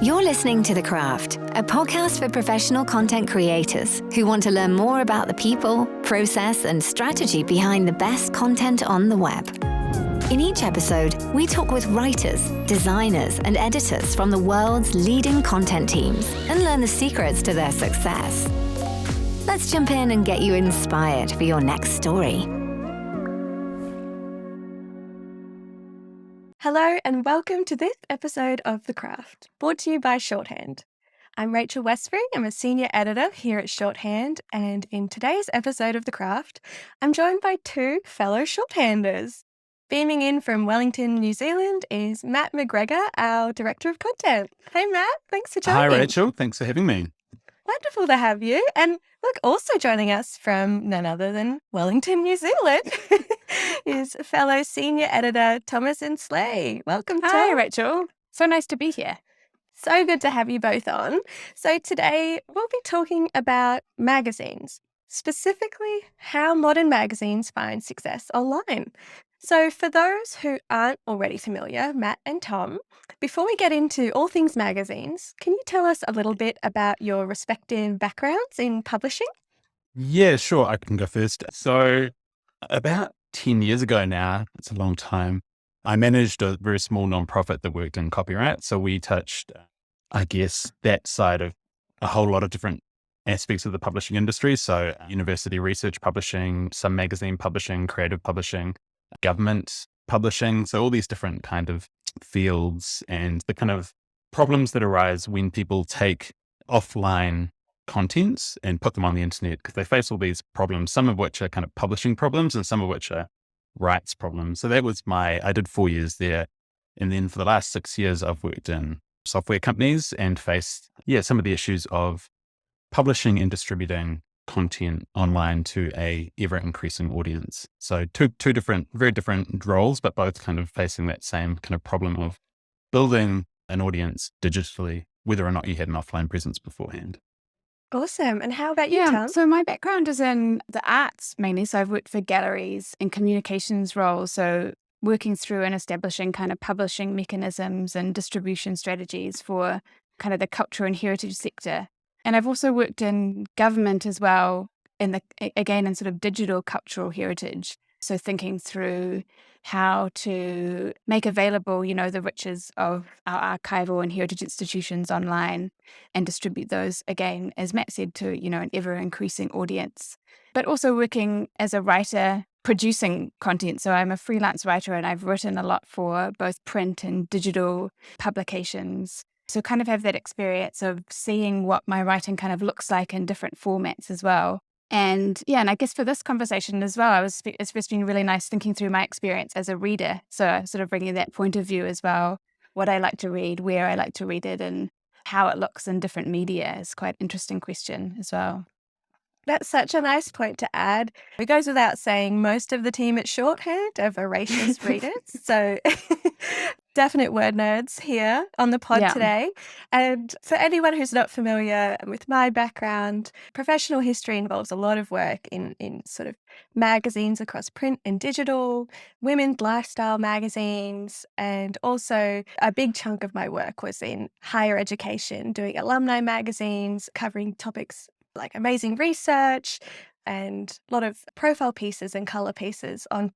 You're listening to The Craft, a podcast for professional content creators who want to learn more about the people, process, and strategy behind the best content on the web. In each episode, we talk with writers, designers, and editors from the world's leading content teams and learn the secrets to their success. Let's jump in and get you inspired for your next story. Hello and welcome to this episode of The Craft, brought to you by Shorthand. I'm Rachel Westbury. I'm a senior editor here at Shorthand, and in today's episode of The Craft, I'm joined by two fellow shorthanders. Beaming in from Wellington, New Zealand is Matt McGregor, our Director of Content. Hey Matt, thanks for joining. Hi Rachel, thanks for having me. Wonderful to have you. And look, also joining us from none other than Wellington, New Zealand is fellow senior editor Thomasin Sleigh. Welcome, Tom. Hi, Rachel. So nice to be here. So good to have you both on. So today we'll be talking about magazines, specifically how modern magazines find success online. So for those who aren't already familiar, Matt and Tom, before we get into all things magazines, can you tell us a little bit about your respective backgrounds in publishing? Yeah, sure, I can go first. So about 10 years ago now, it's a long time, I managed a very small nonprofit that worked in copyright. So we touched, I guess, that side of a whole lot of different aspects of the publishing industry. So university research publishing, some magazine publishing, creative publishing, government publishing. So all these different kind of fields and the kind of problems that arise when people take offline contents and put them on the internet, because they face all these problems, some of which are kind of publishing problems and some of which are rights problems. So that was I did 4 years there. And then for the last 6 years, I've worked in software companies and faced, some of the issues of publishing and distributing content online to a ever increasing audience. So two different, very different roles, but both kind of facing that same kind of problem of building an audience digitally, whether or not you had an offline presence beforehand. Awesome. And how about you, Tom? So my background is in the arts mainly. So I've worked for galleries and communications roles. So working through and establishing kind of publishing mechanisms and distribution strategies for kind of the culture and heritage sector. And I've also worked in government as well, in sort of digital cultural heritage. So thinking through how to make available, the riches of our archival and heritage institutions online and distribute those, again, as Matt said, to, an ever increasing audience. But also working as a writer, producing content. So I'm a freelance writer and I've written a lot for both print and digital publications. So kind of have that experience of seeing what my writing kind of looks like in different formats as well. And I guess for this conversation as well, it's just been really nice thinking through my experience as a reader. So sort of bringing that point of view as well, what I like to read, where I like to read it, and how it looks in different media is quite an interesting question as well. That's such a nice point to add. It goes without saying, most of the team at Shorthand are voracious readers. So definite word nerds here on the pod today. And for anyone who's not familiar with my background, professional history involves a lot of work in sort of magazines across print and digital, women's lifestyle magazines, and also a big chunk of my work was in higher education, doing alumni magazines, covering topics like amazing research and a lot of profile pieces and color pieces on,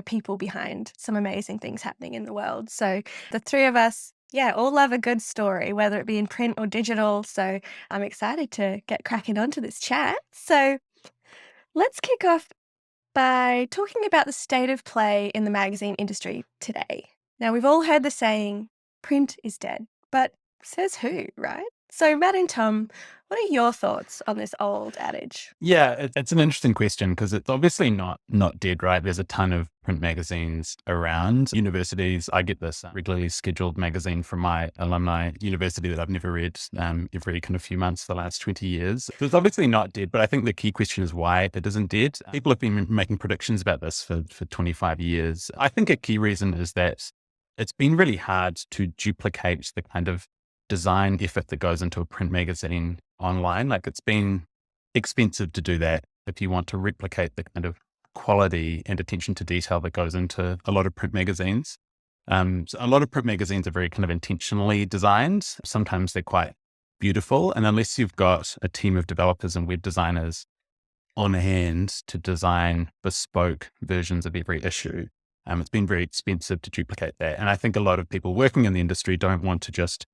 people behind some amazing things happening in the world. So the three of us, all love a good story, whether it be in print or digital. So I'm excited to get cracking onto this chat. So let's kick off by talking about the state of play in the magazine industry today. Now, we've all heard the saying, print is dead, but says who, right? So Matt and Tom, what are your thoughts on this old adage? Yeah, it's an interesting question because it's obviously not dead, right? There's a ton of print magazines around universities. I get this regularly scheduled magazine from my alumni university that I've never read every kind of few months for the last 20 years. So it's obviously not dead, but I think the key question is why it isn't dead. People have been making predictions about this for 25 years. I think a key reason is that it's been really hard to duplicate the kind of design effort that goes into a print magazine online. Like, it's been expensive to do that if you want to replicate the kind of quality and attention to detail that goes into a lot of print magazines. So a lot of print magazines are very kind of intentionally designed. Sometimes they're quite beautiful. And unless you've got a team of developers and web designers on hand to design bespoke versions of every issue, it's been very expensive to duplicate that. And I think a lot of people working in the industry don't want to just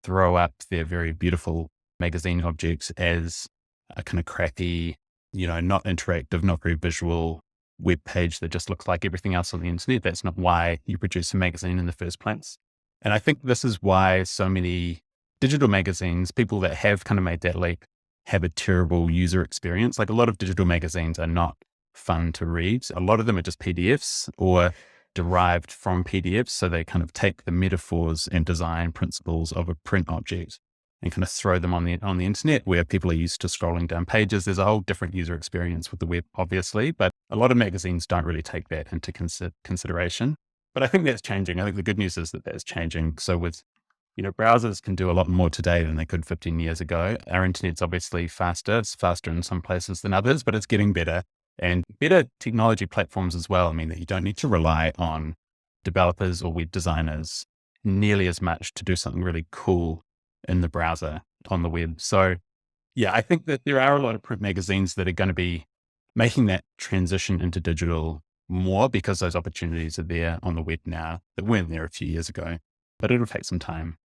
throw up their very beautiful magazine objects as a kind of crappy, not interactive, not very visual web page that just looks like everything else on the internet. That's not why you produce a magazine in the first place. And I think this is why so many digital magazines, people that have kind of made that leap, have a terrible user experience. Like a lot of digital magazines are not fun to read. A lot of them are just PDFs or derived from PDFs. So they kind of take the metaphors and design principles of a print object and kind of throw them on the internet where people are used to scrolling down pages. There's a whole different user experience with the web, obviously, but a lot of magazines don't really take that into consideration. But I think that's changing. I think the good news is that that's changing. So with, browsers can do a lot more today than they could 15 years ago. Our internet's obviously faster. It's faster in some places than others, but it's getting better. And better technology platforms as well. I mean, that you don't need to rely on developers or web designers nearly as much to do something really cool in the browser on the web. So yeah, I think that there are a lot of print magazines that are going to be making that transition into digital more because those opportunities are there on the web now that weren't there a few years ago, but it'll take some time.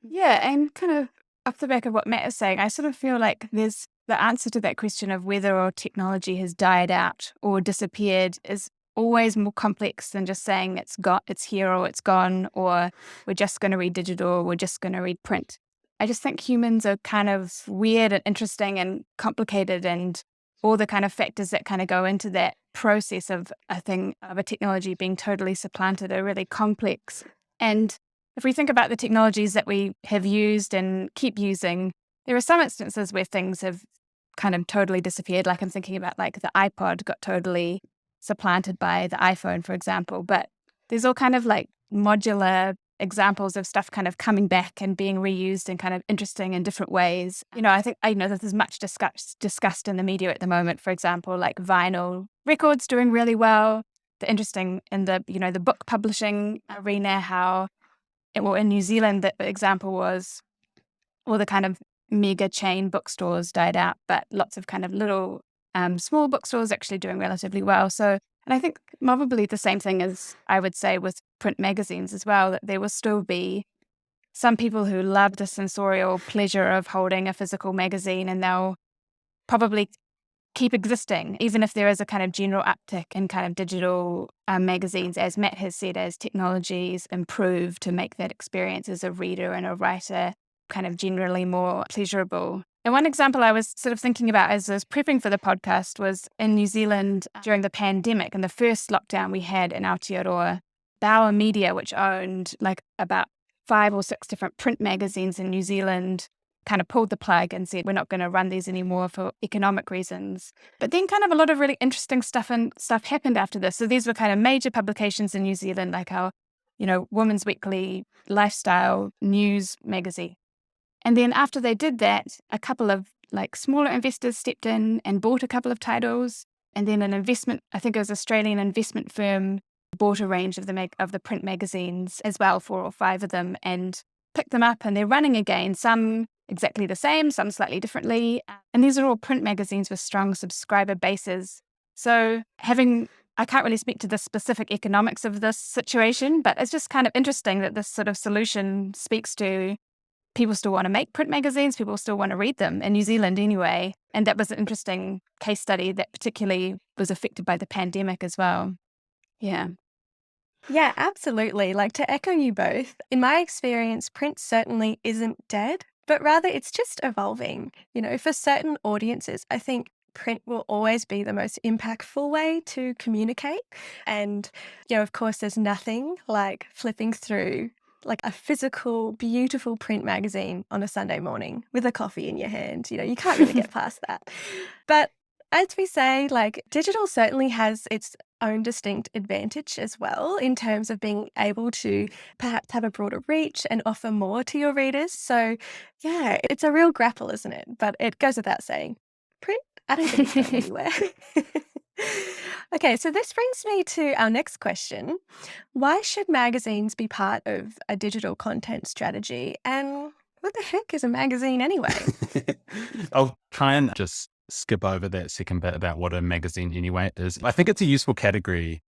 Yeah, and kind of off the back of what Matt is saying, I sort of feel like there's the answer to that question of whether or technology has died out or disappeared is always more complex than just saying it's here or it's gone, or we're just going to read digital or we're just going to read print. I just think humans are kind of weird and interesting and complicated, and all the kind of factors that kind of go into that process of a technology being totally supplanted are really complex. And if we think about the technologies that we have used and keep using, there are some instances where things have kind of totally disappeared. Like I'm thinking about like the iPod got totally supplanted by the iPhone, for example. But there's all kind of like modular examples of stuff kind of coming back and being reused in kind of interesting and different ways. I think this is much discussed in the media at the moment. For example, like vinyl records doing really well. The interesting in the the book publishing arena, how in New Zealand, the example was all the kind of mega chain bookstores died out, but lots of kind of little small bookstores actually doing relatively well. So, and I think probably the same thing as I would say with print magazines as well, that there will still be some people who love the sensorial pleasure of holding a physical magazine, and they'll probably keep existing, even if there is a kind of general uptick in kind of digital magazines, as Matt has said, as technologies improve to make that experience as a reader and a writer kind of generally more pleasurable. And one example I was sort of thinking about as I was prepping for the podcast was in New Zealand during the pandemic and the first lockdown we had in Aotearoa, Bauer Media, which owned like about 5 or 6 different print magazines in New Zealand, kind of pulled the plug and said, we're not going to run these anymore for economic reasons. But then kind of a lot of really interesting stuff happened after this. So these were kind of major publications in New Zealand, like our, Women's Weekly lifestyle news magazine. And then after they did that, a couple of like smaller investors stepped in and bought a couple of titles. And then an investment, I think it was Australian investment firm, bought a range of the print magazines as well, 4 or 5 of them, and picked them up, and they're running again, some exactly the same, some slightly differently. And these are all print magazines with strong subscriber bases. So I can't really speak to the specific economics of this situation, but it's just kind of interesting that this sort of solution speaks to people still want to make print magazines, people still want to read them, in New Zealand anyway. And that was an interesting case study that particularly was affected by the pandemic as well. Yeah. Yeah, absolutely. Like, to echo you both, in my experience, print certainly isn't dead, but rather it's just evolving. For certain audiences, I think print will always be the most impactful way to communicate. And, of course, there's nothing like flipping through like a physical, beautiful print magazine on a Sunday morning with a coffee in your hand. You can't really get past that. But as we say, like, digital certainly has its own distinct advantage as well in terms of being able to perhaps have a broader reach and offer more to your readers. So yeah, it's a real grapple, isn't it? But it goes without saying, print, I don't think it's going anywhere. Okay, so this brings me to our next question. Why should magazines be part of a digital content strategy? And what the heck is a magazine anyway? I'll try and just skip over that second bit about what a magazine anyway is. I think it's a useful category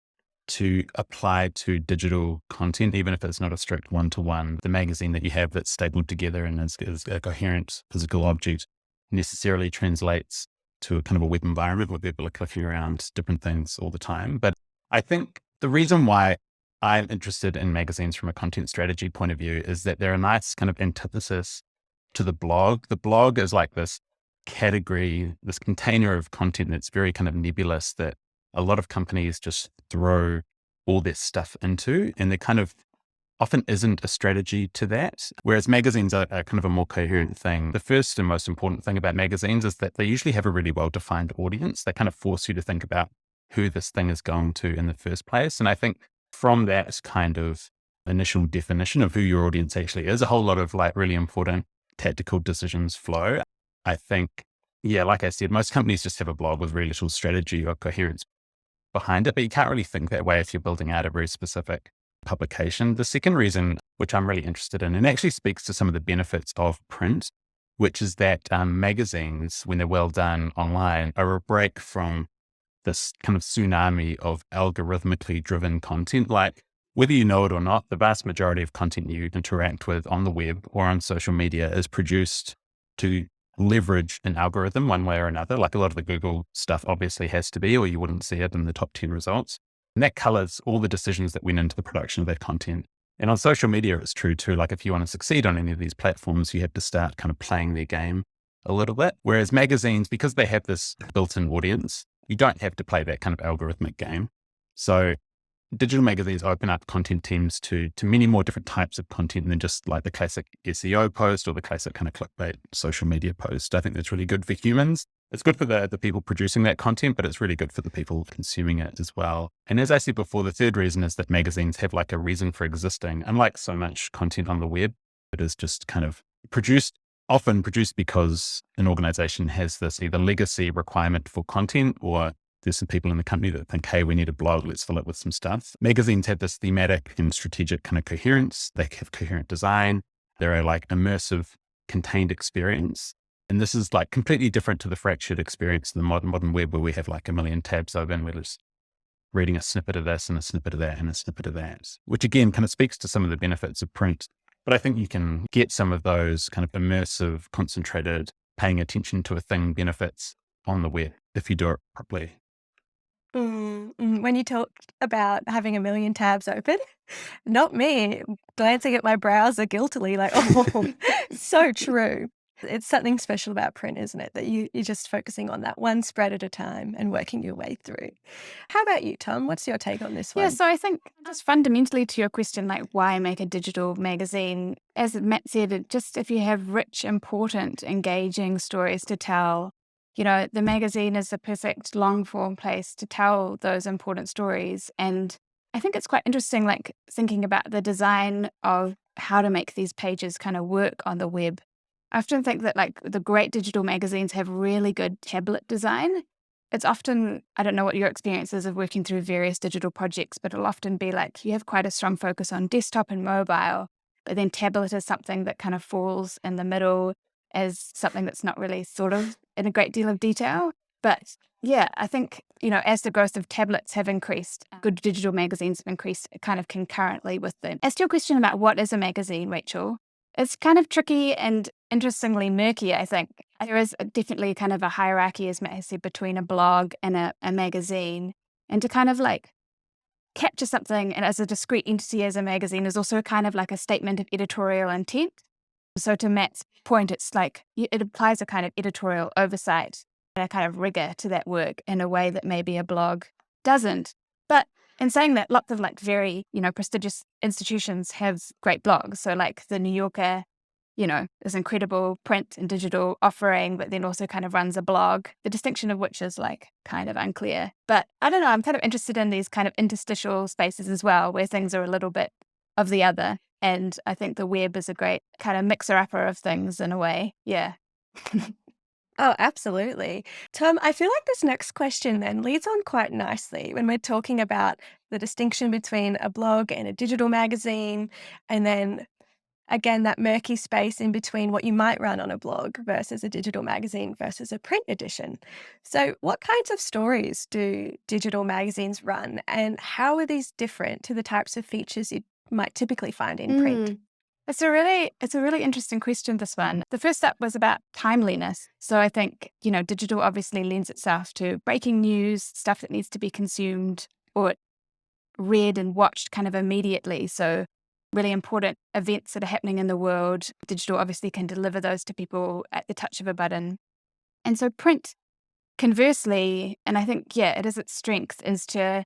to apply to digital content, even if it's not a strict one-to-one. The magazine that you have that's stapled together and is a coherent physical object necessarily translates to a kind of a web environment where people are clicking around different things all the time. But I think the reason why I'm interested in magazines from a content strategy point of view is that they're a nice kind of antithesis to the blog. The blog is like this category, this container of content that's very kind of nebulous that a lot of companies just throw all their stuff into, and there kind of often isn't a strategy to that. Whereas magazines are kind of a more coherent thing. The first and most important thing about magazines is that they usually have a really well-defined audience. They kind of force you to think about who this thing is going to in the first place. And I think from that kind of initial definition of who your audience actually is, a whole lot of like really important tactical decisions flow. I think, yeah, like I said, most companies just have a blog with really little strategy or coherence behind it, but you can't really think that way if you're building out a very specific publication. The second reason, which I'm really interested in, and actually speaks to some of the benefits of print, which is that magazines, when they're well done online, are a break from this kind of tsunami of algorithmically driven content. Like, whether you know it or not, the vast majority of content you interact with on the web or on social media is produced to leverage an algorithm one way or another. Like a lot of the Google stuff obviously has to be, or you wouldn't see it in the top 10 results. And that colors all the decisions that went into the production of that content. And on social media, it's true too. Like if you want to succeed on any of these platforms, you have to start kind of playing their game a little bit. Whereas magazines, because they have this built-in audience, you don't have to play that kind of algorithmic game. So digital magazines open up content teams to many more different types of content than just like the classic SEO post or the classic kind of clickbait social media post. I think that's really good for humans. It's good for the people producing that content, but it's really good for the people consuming it as well. And as I said before, the third reason is that magazines have like a reason for existing. Unlike so much content on the web, it is just kind of often produced because an organization has this either legacy requirement for content, or there's some people in the company that think, hey, we need a blog, let's fill it with some stuff. Magazines have this thematic and strategic kind of coherence. They have coherent design. They're a like immersive, contained experience. And this is like completely different to the fractured experience of the modern web, where we have like a million tabs open, we're just reading a snippet of this and a snippet of that and a snippet of that, which again kind of speaks to some of the benefits of print. But I think you can get some of those kind of immersive, concentrated, paying attention to a thing benefits on the web if you do it properly. When you talked about having a million tabs open, not me, glancing at my browser guiltily, like, oh, so true. It's something special about print, isn't it? That you're just focusing on that one spread at a time and working your way through. How about you, Tom? What's your take on this one? Yeah, so I think just fundamentally to your question, like why make a digital magazine? As Matt said, just if you have rich, important, engaging stories to tell, you know, the magazine is the perfect long form place to tell those important stories. And I think it's quite interesting, like thinking about the design of how to make these pages kind of work on the web. I often think that like the great digital magazines have really good tablet design. It's often, I don't know what your experience is of working through various digital projects, but it'll often be like you have quite a strong focus on desktop and mobile, but then tablet is something that kind of falls in the middle as something that's not really thought of in a great deal of detail. But yeah, I think, you know, as the growth of tablets have increased, good digital magazines have increased kind of concurrently with them. As to your question about what is a magazine, Rachel, it's kind of tricky and interestingly murky, I think. There is definitely kind of a hierarchy, as Matt has said, between a blog and a magazine. And to kind of like capture something and as a discrete entity as a magazine is also kind of like a statement of editorial intent. So to Matt's point, it's like it applies a kind of editorial oversight and a kind of rigor to that work in a way that maybe a blog doesn't. But in saying that, lots of like very, you know, prestigious institutions have great blogs. So like the New Yorker, you know, is incredible print and digital offering, but then also kind of runs a blog, the distinction of which is like kind of unclear. But I don't know, I'm kind of interested in these kind of interstitial spaces as well, where things are a little bit of the other. And I think the web is a great kind of mixer-upper of things in a way. Yeah. Oh, absolutely. Tom, I feel like this next question then leads on quite nicely when we're talking about the distinction between a blog and a digital magazine, and then again, that murky space in between what you might run on a blog versus a digital magazine versus a print edition. So, what kinds of stories do digital magazines run, and how are these different to the types of features you might typically find in print? It's a really interesting question, this one. The first step was about timeliness. So I think, digital obviously lends itself to breaking news, stuff that needs to be consumed or read and watched kind of immediately. So really important events that are happening in the world, digital obviously can deliver those to people at the touch of a button. And so print, conversely, and I think, it is its strength, is to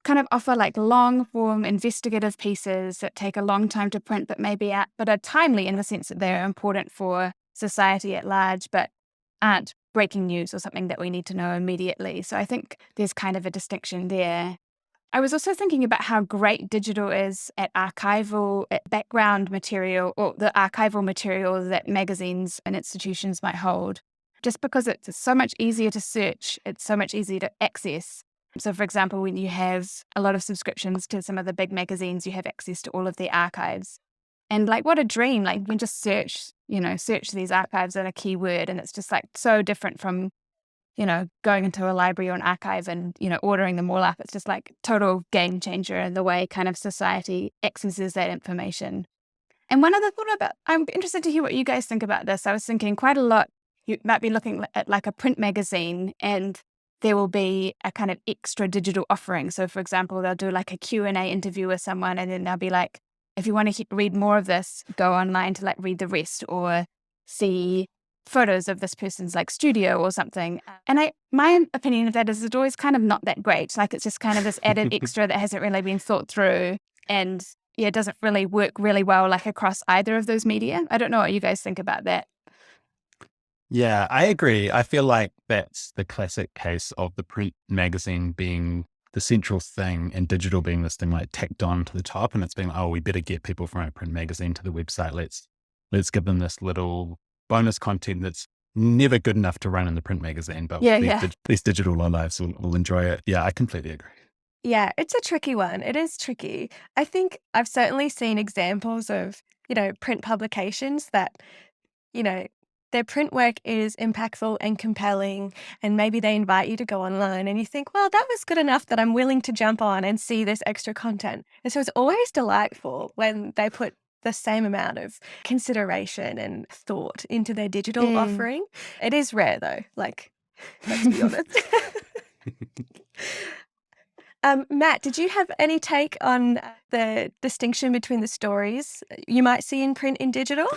kind of offer like long form investigative pieces that take a long time to print, but are timely in the sense that they're important for society at large, but aren't breaking news or something that we need to know immediately. So I think there's kind of a distinction there. I was also thinking about how great digital is at background material, or the archival material that magazines and institutions might hold. Just because it's so much easier to search, it's so much easier to access. So, for example, when you have a lot of subscriptions to some of the big magazines, you have access to all of the archives. And like, what a dream, like you can just search these archives in a keyword, and it's just like so different from, going into a library or an archive and, ordering them all up. It's just like total game changer in the way kind of society accesses that information. And one other thought I'm interested to hear what you guys think about this. I was thinking quite a lot, you might be looking at like a print magazine and there will be a kind of extra digital offering. So for example, they'll do like a Q&A interview with someone, and then they'll be like, if you want to read more of this, go online to like read the rest, or see photos of this person's like studio or something. And my opinion of that is it's always kind of not that great. Like it's just kind of this added extra that hasn't really been thought through, and it doesn't really work really well like across either of those media. I don't know what you guys think about that. Yeah, I agree. I feel like that's the classic case of the print magazine being the central thing and digital being this thing like tacked on to the top. And it's being, we better get people from our print magazine to the website. Let's give them this little bonus content that's never good enough to run in the print magazine, but these digital lives will enjoy it. Yeah, I completely agree. Yeah, it's a tricky one. It is tricky. I think I've certainly seen examples of, print publications that, their print work is impactful and compelling, and maybe they invite you to go online and you think, well, that was good enough that I'm willing to jump on and see this extra content. And so it's always delightful when they put the same amount of consideration and thought into their digital offering. It is rare though, like, let's be honest. Matt, did you have any take on the distinction between the stories you might see in print and digital?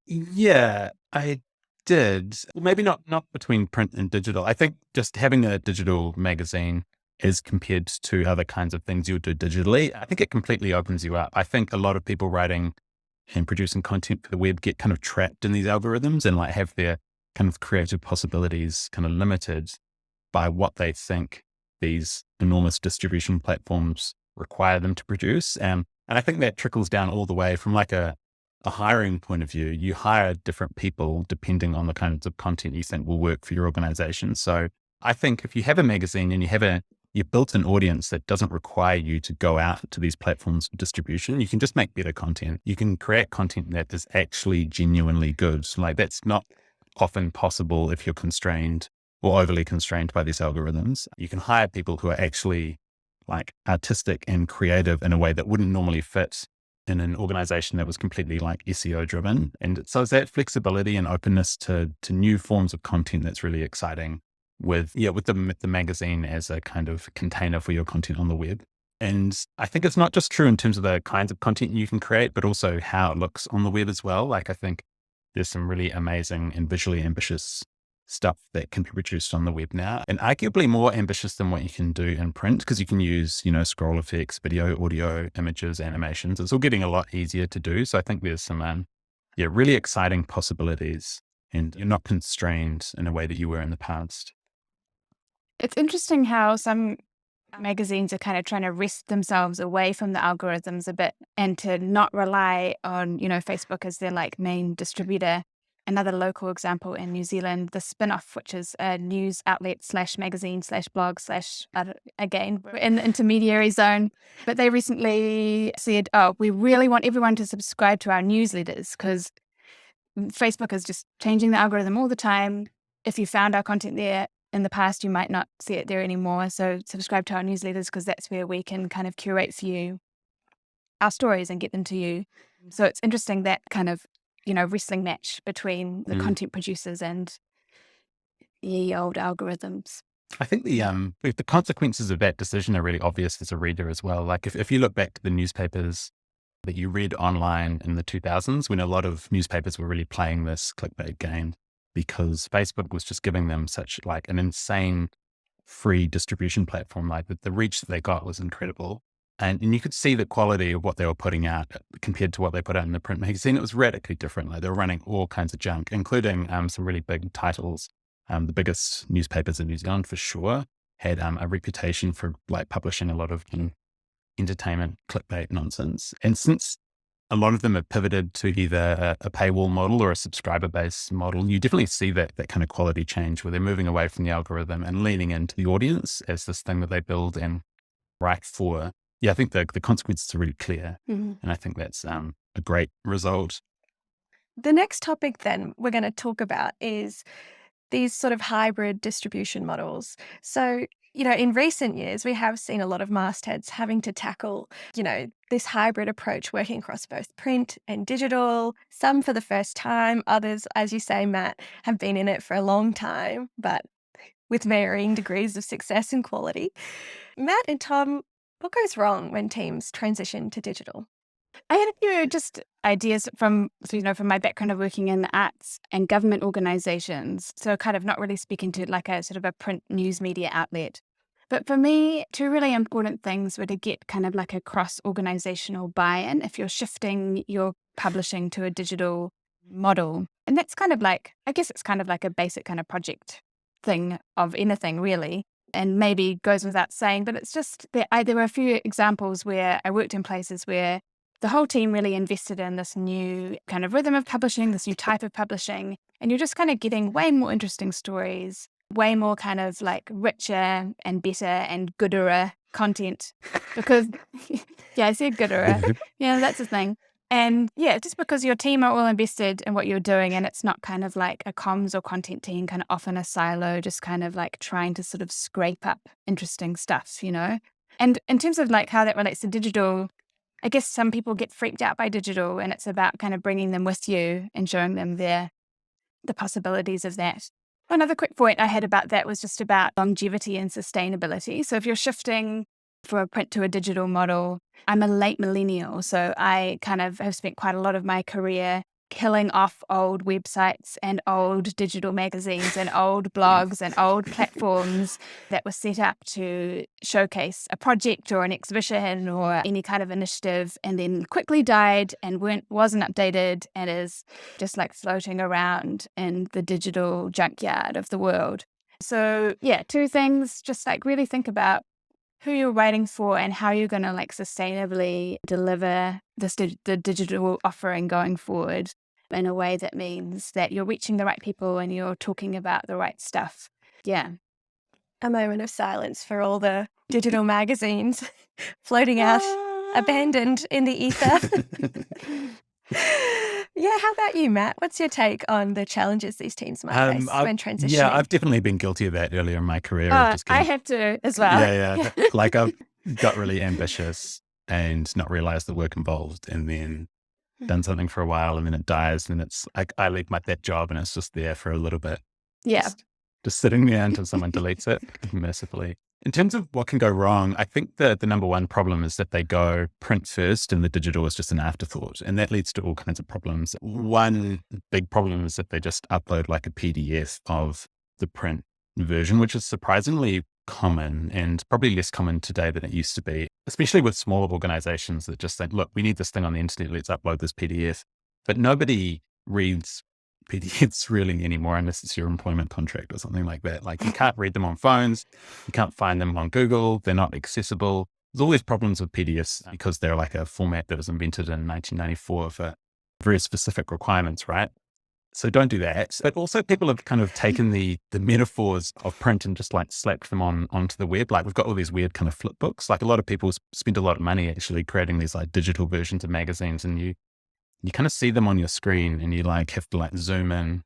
Yeah, I did. Well, maybe not between print and digital. I think just having a digital magazine as compared to other kinds of things you would do digitally, I think it completely opens you up. I think a lot of people writing and producing content for the web get kind of trapped in these algorithms and like have their kind of creative possibilities kind of limited by what they think these enormous distribution platforms require them to produce. And I think that trickles down all the way from like a hiring point of view. You hire different people depending on the kinds of content you think will work for your organization. So I think if you have a magazine and you've built an audience that doesn't require you to go out to these platforms for distribution, you can just make better content. You can create content that is actually genuinely good. So like that's not often possible if you're constrained or overly constrained by these algorithms. You can hire people who are actually like artistic and creative in a way that wouldn't normally fit in an organization that was completely like SEO driven. And so it's that flexibility and openness to new forms of content that's really exciting with the magazine as a kind of container for your content on the web. And I think it's not just true in terms of the kinds of content you can create, but also how it looks on the web as well. Like I think there's some really amazing and visually ambitious stuff that can be produced on the web now, and arguably more ambitious than what you can do in print, because you can use, scroll effects, video, audio, images, animations. It's all getting a lot easier to do. So I think there's some, really exciting possibilities, and you're not constrained in a way that you were in the past. It's interesting how some magazines are kind of trying to wrest themselves away from the algorithms a bit and to not rely on, Facebook as their like main distributor. another local example in New Zealand, The Spin-Off, which is a news outlet / magazine / blog / again, we're in the intermediary zone. But they recently said, oh, we really want everyone to subscribe to our newsletters because Facebook is just changing the algorithm all the time. If you found our content there in the past, you might not see it there anymore. So subscribe to our newsletters because that's where we can kind of curate for you our stories and get them to you. So it's interesting that kind of, wrestling match between the content producers and the old algorithms. I think the consequences of that decision are really obvious as a reader as well. Like if you look back to the newspapers that you read online in the 2000s, when a lot of newspapers were really playing this clickbait game because Facebook was just giving them such like an insane free distribution platform, like the reach that they got was incredible. And you could see the quality of what they were putting out compared to what they put out in the print magazine. It was radically different. Like they were running all kinds of junk, including some really big titles. The biggest newspapers in New Zealand for sure had a reputation for like publishing a lot of entertainment clickbait nonsense. And since a lot of them have pivoted to either a paywall model or a subscriber-based model, you definitely see that kind of quality change where they're moving away from the algorithm and leaning into the audience as this thing that they build and write for. Yeah, I think the consequences are really clear. And I think that's a great result. The next topic then we're going to talk about is these sort of hybrid distribution models. So, in recent years, we have seen a lot of mastheads having to tackle, this hybrid approach working across both print and digital, some for the first time, others, as you say, Matt, have been in it for a long time, but with varying degrees of success and quality. Matt and Tom, what goes wrong when teams transition to digital? I had a few just ideas from my background of working in the arts and government organizations. So kind of not really speaking to like a sort of a print news media outlet. But for me, two really important things were to get kind of like a cross-organizational buy-in if you're shifting your publishing to a digital model. And that's kind of like, I guess it's kind of like a basic kind of project thing of anything really. And maybe goes without saying, but it's just there were a few examples where I worked in places where the whole team really invested in this new kind of rhythm of publishing, this new type of publishing, and you're just kind of getting way more interesting stories, way more kind of like richer and better and gooder content because, yeah, I said gooder. Yeah, that's the thing. And yeah, just because your team are all invested in what you're doing and it's not kind of like a comms or content team kind of off in a silo, just kind of like trying to sort of scrape up interesting stuff, And in terms of like how that relates to digital, I guess some people get freaked out by digital and it's about kind of bringing them with you and showing them the possibilities of that. Another quick point I had about that was just about longevity and sustainability. So if you're shifting for a print to a digital model, I'm a late millennial, so I kind of have spent quite a lot of my career killing off old websites and old digital magazines and old blogs and old platforms that were set up to showcase a project or an exhibition or any kind of initiative and then quickly died and wasn't updated and is just like floating around in the digital junkyard of the world. So yeah, two things, just like really think about who you're writing for and how you're going to like sustainably deliver the digital offering going forward in a way that means that you're reaching the right people and you're talking about the right stuff. Yeah. A moment of silence for all the digital magazines floating out, abandoned in the ether. Yeah, how about you, Matt? What's your take on the challenges these teams might face when transitioning? Yeah, I've definitely been guilty of that earlier in my career. I have to as well. Yeah. Like I've got really ambitious and not realized the work involved and then done something for a while and then it dies and it's like I leave that job and it's just there for a little bit. Yeah. Just sitting there until someone deletes it mercifully. In terms of what can go wrong, I think that the number one problem is that they go print first and the digital is just an afterthought. And that leads to all kinds of problems. One big problem is that they just upload like a PDF of the print version, which is surprisingly common and probably less common today than it used to be, especially with smaller organizations that just think, look, we need this thing on the internet, let's upload this PDF. But nobody reads PDFs really anymore unless it's your employment contract or something like that. Like you can't read them on phones, you can't find them on Google, they're not accessible. There's all these problems with PDFs because they're like a format that was invented in 1994 for very specific requirements, right? So don't do that. But also people have kind of taken the metaphors of print and just like slapped them onto the web. Like we've got all these weird kind of flip books. Like a lot of people spend a lot of money actually creating these like digital versions of magazines, and you kind of see them on your screen and you like have to like zoom in,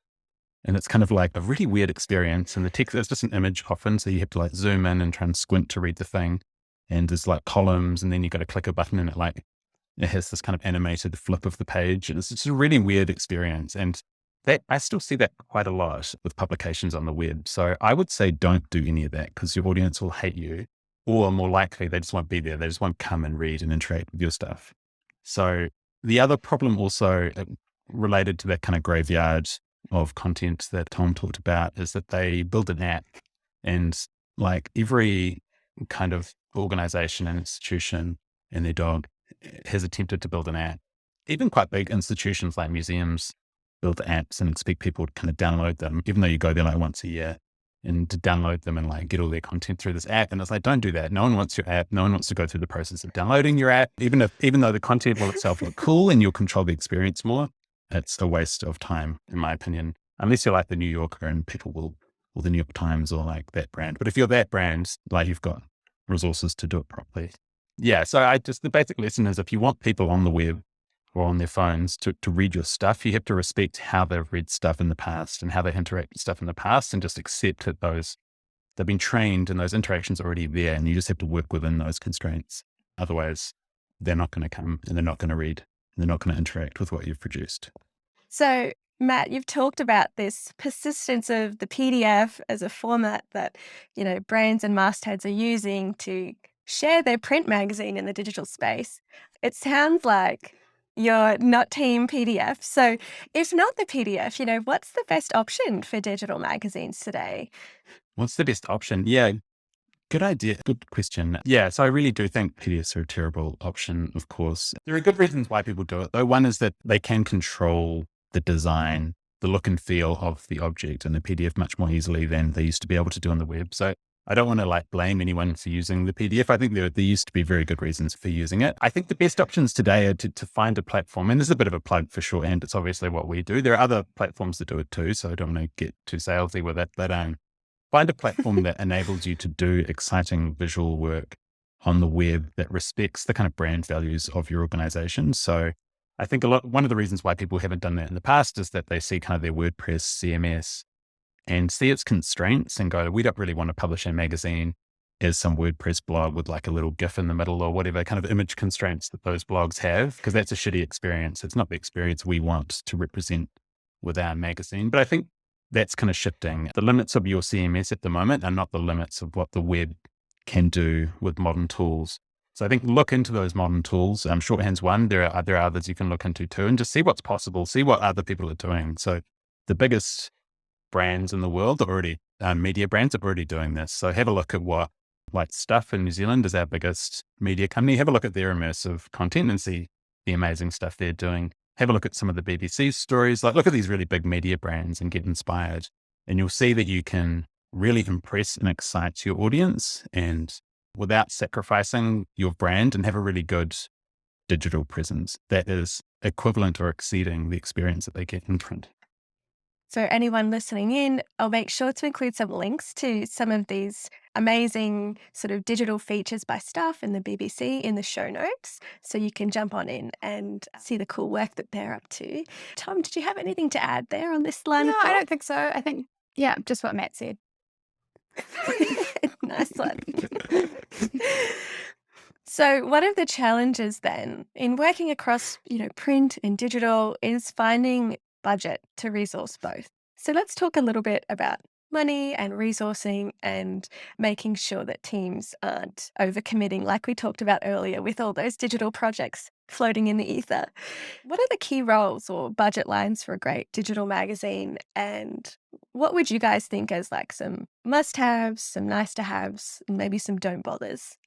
and it's kind of like a really weird experience. And the text, it's just an image often. So you have to like zoom in and try and squint to read the thing. And there's like columns, and then you got to click a button and it has this kind of animated flip of the page. And it's just a really weird experience. And that I still see that quite a lot with publications on the web. So I would say don't do any of that, because your audience will hate you, or more likely they just won't be there. They just won't come and read and interact with your stuff. So the other problem also related to that kind of graveyard of content that Tom talked about is that they build an app, and like every kind of organization and institution and their dog has attempted to build an app. Even quite big institutions like museums build apps and expect people to kind of download them, even though you go there like once a year, and to download them and like get all their content through this app. And it's like, don't do that. No one wants your app. No one wants to go through the process of downloading your app. Even though the content will itself look cool and you'll control the experience more, it's a waste of time, in my opinion, unless you're like the New Yorker and people will, or the New York Times or like that brand. But if you're that brand, like you've got resources to do it properly. Yeah. So the basic lesson is if you want people on the web or on their phones to read your stuff, you have to respect how they've read stuff in the past and how they interact with stuff in the past, and just accept that they've been trained and those interactions are already there, and you just have to work within those constraints. Otherwise, they're not going to come and they're not going to read and they're not going to interact with what you've produced. So, Matt, you've talked about this persistence of the PDF as a format that, brands and mastheads are using to share their print magazine in the digital space. It sounds like you're not team PDF. So if not the PDF, what's the best option for digital magazines today? What's the best option? Yeah, good idea. Good question. Yeah, so I really do think PDFs are a terrible option, of course. There are good reasons why people do it, though. One is that they can control the design, the look and feel of the object in a PDF much more easily than they used to be able to do on the web. So I don't want to blame anyone for using the PDF. I think there used to be very good reasons for using it. I think the best options today are to find a platform, and there's a bit of a plug for Shorthand. It's obviously what we do. There are other platforms that do it too, so I don't want to get too salesy with it, but find a platform that enables you to do exciting visual work on the web that respects the kind of brand values of your organization. So I think one of the reasons why people haven't done that in the past is that they see kind of their WordPress CMS and see its constraints and go, we don't really want to publish a magazine as some WordPress blog with like a little GIF in the middle or whatever kind of image constraints that those blogs have, because that's a shitty experience. It's not the experience we want to represent with our magazine. But I think that's kind of shifting. The limits of your CMS at the moment are not the limits of what the web can do with modern tools. So I think look into those modern tools. Shorthand's one. There are others you can look into too, and just see what's possible, see what other people are doing. So the biggest brands in the world are already, media brands are already doing this. So have a look at what, like Stuff in New Zealand is our biggest media company. Have a look at their immersive content and see the amazing stuff they're doing. Have a look at some of the BBC stories. Look at these really big media brands and get inspired. And you'll see that you can really impress and excite your audience, and without sacrificing your brand, and have a really good digital presence that is equivalent or exceeding the experience that they get in print. So anyone listening in, I'll make sure to include some links to some of these amazing sort of digital features by Stuff and the BBC in the show notes, so you can jump on in and see the cool work that they're up to. Tom, did you have anything to add there on this line? No, I don't think so. I think, just what Matt said. Nice one. So one of the challenges then in working across, print and digital is finding budget to resource both. So let's talk a little bit about money and resourcing and making sure that teams aren't overcommitting, like we talked about earlier with all those digital projects floating in the ether. What are the key roles or budget lines for a great digital magazine? And what would you guys think as like some must-haves, some nice-to-haves, and maybe some don't bothers?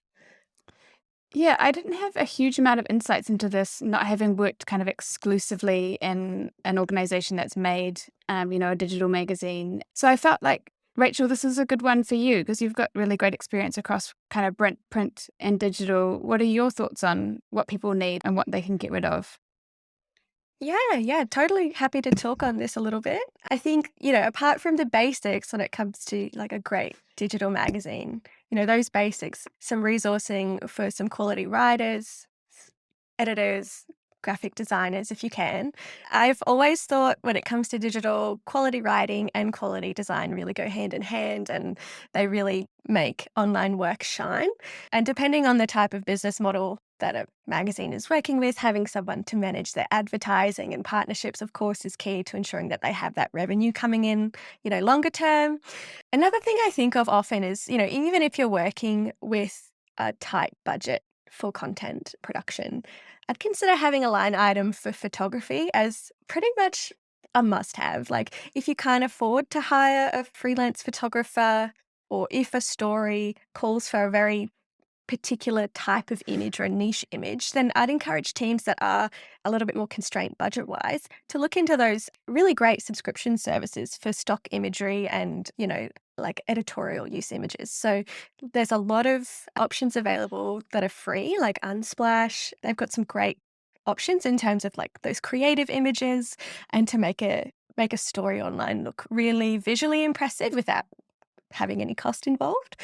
Yeah, I didn't have a huge amount of insights into this, not having worked kind of exclusively in an organization that's made, a digital magazine. So I felt like, Rachel, this is a good one for you because you've got really great experience across kind of print and digital. What are your thoughts on what people need and what they can get rid of? Yeah, totally happy to talk on this a little bit. I think, apart from the basics when it comes to like a great digital magazine, those basics, some resourcing for some quality writers, editors, graphic designers, if you can. I've always thought when it comes to digital, quality writing and quality design really go hand in hand, and they really make online work shine. And depending on the type of business model that a magazine is working with, having someone to manage their advertising and partnerships, of course, is key to ensuring that they have that revenue coming in, longer term. Another thing I think of often is, even if you're working with a tight budget for content production, I'd consider having a line item for photography as pretty much a must-have. Like, if you can't afford to hire a freelance photographer, or if a story calls for a very particular type of image or a niche image, then I'd encourage teams that are a little bit more constrained budget-wise to look into those really great subscription services for stock imagery and, like editorial use images. So there's a lot of options available that are free, like Unsplash. They've got some great options in terms of like those creative images and to make a story online look really visually impressive without having any cost involved.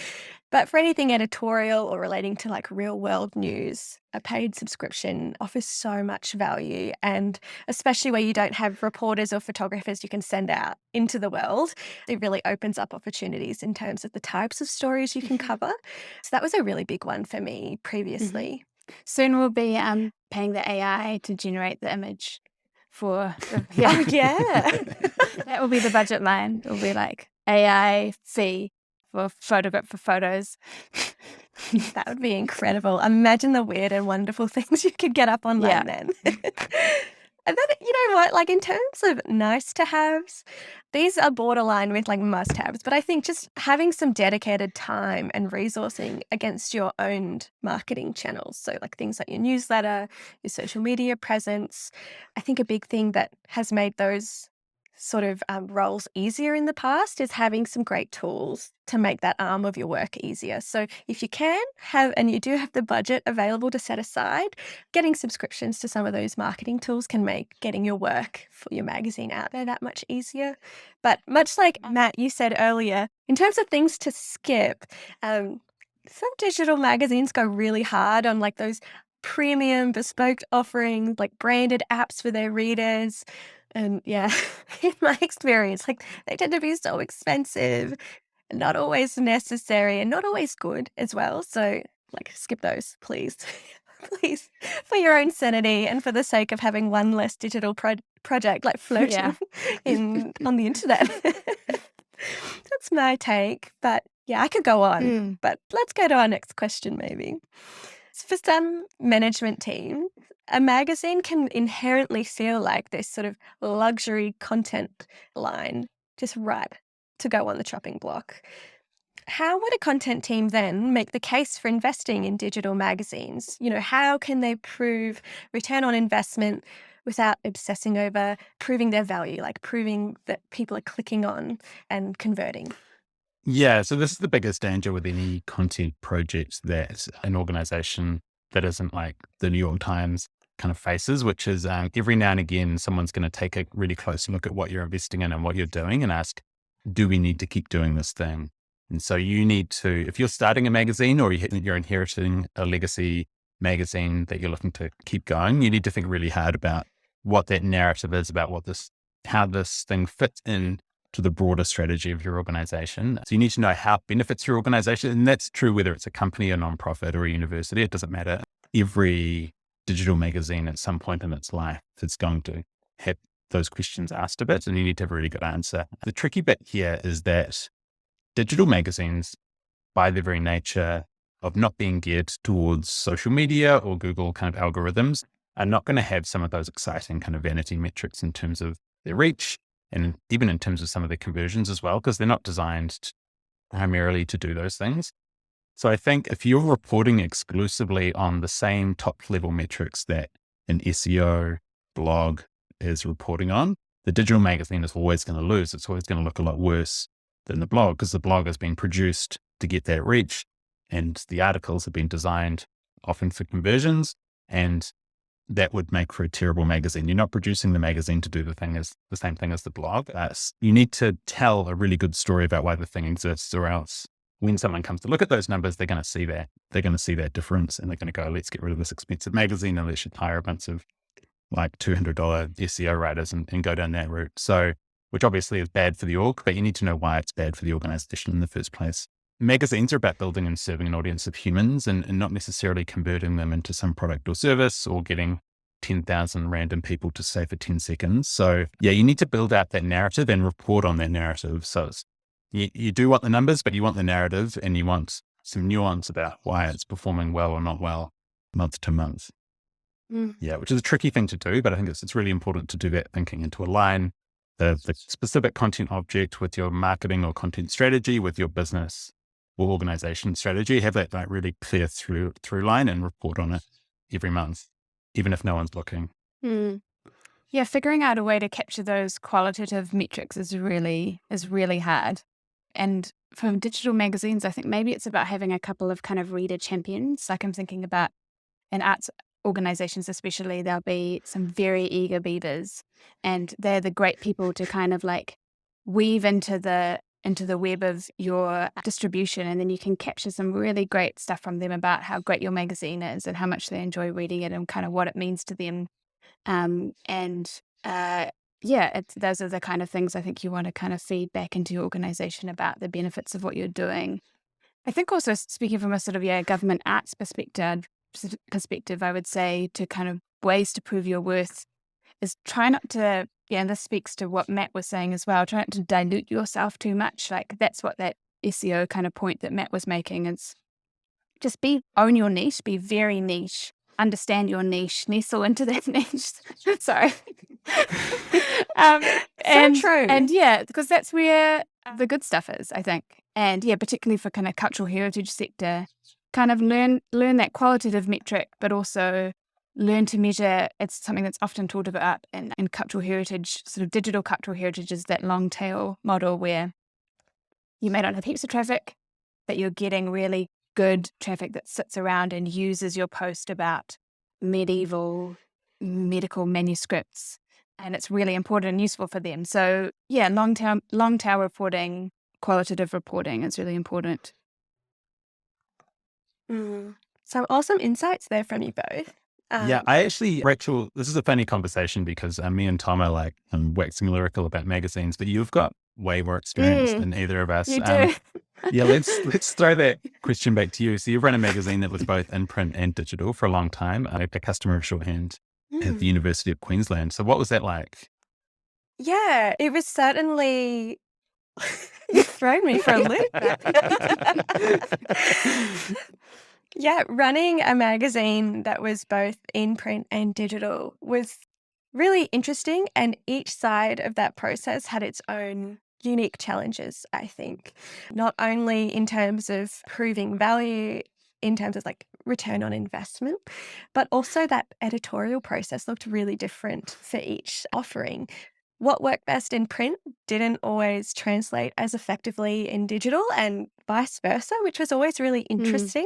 But for anything editorial or relating to like real world news, a paid subscription offers so much value. And especially where you don't have reporters or photographers you can send out into the world, it really opens up opportunities in terms of the types of stories you can cover. So that was a really big one for me previously. Soon we'll be paying the AI to generate the image for Oh, yeah. that will be the budget line. It will be like AI fee for photos. That would be incredible. Imagine the weird and wonderful things you could get up online then. And then, you know what, like in terms of nice to haves, these are borderline with like must haves. But I think just having some dedicated time and resourcing against your owned marketing channels. So like things like your newsletter, your social media presence. I think a big thing that has made those sort of roles easier in the past is having some great tools to make that arm of your work easier. So if you can have, and you do have the budget available to set aside, getting subscriptions to some of those marketing tools can make getting your work for your magazine out there that much easier. But much like Matt, you said earlier, in terms of things to skip, some digital magazines go really hard on like those premium bespoke offerings, like branded apps for their readers. And yeah, in my experience, like they tend to be so expensive and not always necessary and not always good as well. So like skip those, please. Please, for your own sanity and for the sake of having one less digital project like floating on the internet. That's my take. But yeah, I could go on. But let's go to our next question maybe. For some management teams, a magazine can inherently feel like this sort of luxury content line, just ripe to go on the chopping block. How would a content team then make the case for investing in digital magazines? How can they prove return on investment without obsessing over proving their value, like proving that people are clicking on and converting? Yeah, so this is the biggest danger with any content project that an organization that isn't like the New York Times kind of faces, which is every now and again, someone's going to take a really close look at what you're investing in and what you're doing and ask, do we need to keep doing this thing? And so you need to, if you're starting a magazine or you're inheriting a legacy magazine that you're looking to keep going, you need to think really hard about what that narrative is about how this thing fits in to the broader strategy of your organization. So you need to know how it benefits your organization. And that's true whether it's a company, a nonprofit, or a university. It doesn't matter. Every digital magazine at some point in its life is going to have those questions asked of it, and you need to have a really good answer. The tricky bit here is that digital magazines, by their very nature of not being geared towards social media or Google kind of algorithms, are not going to have some of those exciting kind of vanity metrics in terms of their reach, and even in terms of some of the conversions as well, because they're not designed primarily to do those things. So I think if you're reporting exclusively on the same top level metrics that an SEO blog is reporting on, the digital magazine is always going to lose. It's always going to look a lot worse than the blog because the blog has been produced to get that reach, and the articles have been designed often for conversions, and that would make for a terrible magazine. You're not producing the magazine to do the same thing as the blog. You need to tell a really good story about why the thing exists, or else when someone comes to look at those numbers, they're going to see that. They're going to see that difference, and they're going to go, let's get rid of this expensive magazine and let's just hire a bunch of like $200 SEO writers and go down that route. So, which obviously is bad for the org, but you need to know why it's bad for the organization in the first place. Magazines are about building and serving an audience of humans and not necessarily converting them into some product or service or getting 10,000 random people to say for 10 seconds. So yeah, you need to build out that narrative and report on that narrative. So you do want the numbers, but you want the narrative, and you want some nuance about why it's performing well or not well month to month. Yeah, which is a tricky thing to do, but I think it's really important to do that thinking and to align the specific content object with your marketing or content strategy, with your business or organization strategy. Have that like really clear through line and report on it every month, even if no one's looking. Yeah, figuring out a way to capture those qualitative metrics is really hard. And for digital magazines, I think maybe it's about having a couple of kind of reader champions. Like I'm thinking about in arts organizations especially, there'll be some very eager beavers, and they're the great people to kind of like weave into the web of your distribution, and then you can capture some really great stuff from them about how great your magazine is and how much they enjoy reading it and kind of what it means to them. Those are the kind of things I think you want to kind of feed back into your organization about the benefits of what you're doing. I think also speaking from a sort of government arts perspective, I would say to kind of ways to prove your worth is try not to, and this speaks to what Matt was saying as well, try not to dilute yourself too much. Like that's what that SEO kind of point that Matt was making is just own your niche, be very niche, understand your niche, nestle into that niche. Sorry. True. And because that's where the good stuff is, I think. And particularly for kind of cultural heritage sector, kind of learn that qualitative metric, but also learn to measure. It's something that's often talked about in cultural heritage, sort of digital cultural heritage, is that long tail model where you may not have heaps of traffic, but you're getting really good traffic that sits around and uses your post about medieval medical manuscripts, and it's really important and useful for them. So long tail reporting, qualitative reporting is really important. Some awesome insights there from you both. I actually, Rachel, this is a funny conversation because me and Tom are like waxing lyrical about magazines, but you've got way more experience than either of us. You do. Let's throw that question back to you. So you've run a magazine that was both in print and digital for a long time. I'm a customer of Shorthand at the University of Queensland. So what was that like? Yeah, it was certainly... You've thrown me for a loop. Yeah, running a magazine that was both in print and digital was really interesting, and each side of that process had its own unique challenges, I think. Not only in terms of proving value, in terms of like return on investment, but also that editorial process looked really different for each offering. What worked best in print didn't always translate as effectively in digital, and vice versa, which was always really interesting.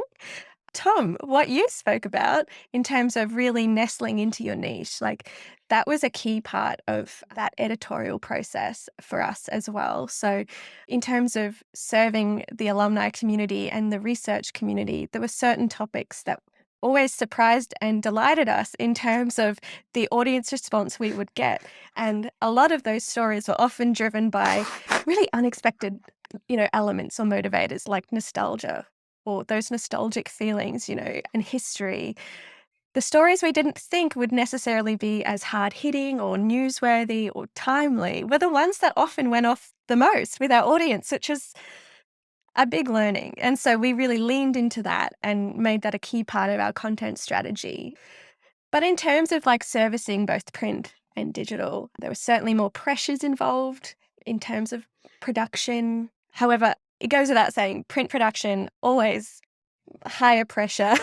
Tom, what you spoke about in terms of really nestling into your niche, like that was a key part of that editorial process for us as well. So in terms of serving the alumni community and the research community, there were certain topics that always surprised and delighted us in terms of the audience response we would get. And a lot of those stories were often driven by really unexpected, elements or motivators like nostalgia, or those nostalgic feelings, and history. The stories we didn't think would necessarily be as hard-hitting or newsworthy or timely were the ones that often went off the most with our audience, which is a big learning. And so we really leaned into that and made that a key part of our content strategy. But in terms of like servicing both print and digital, there were certainly more pressures involved in terms of production. However, it goes without saying, print production, always higher pressure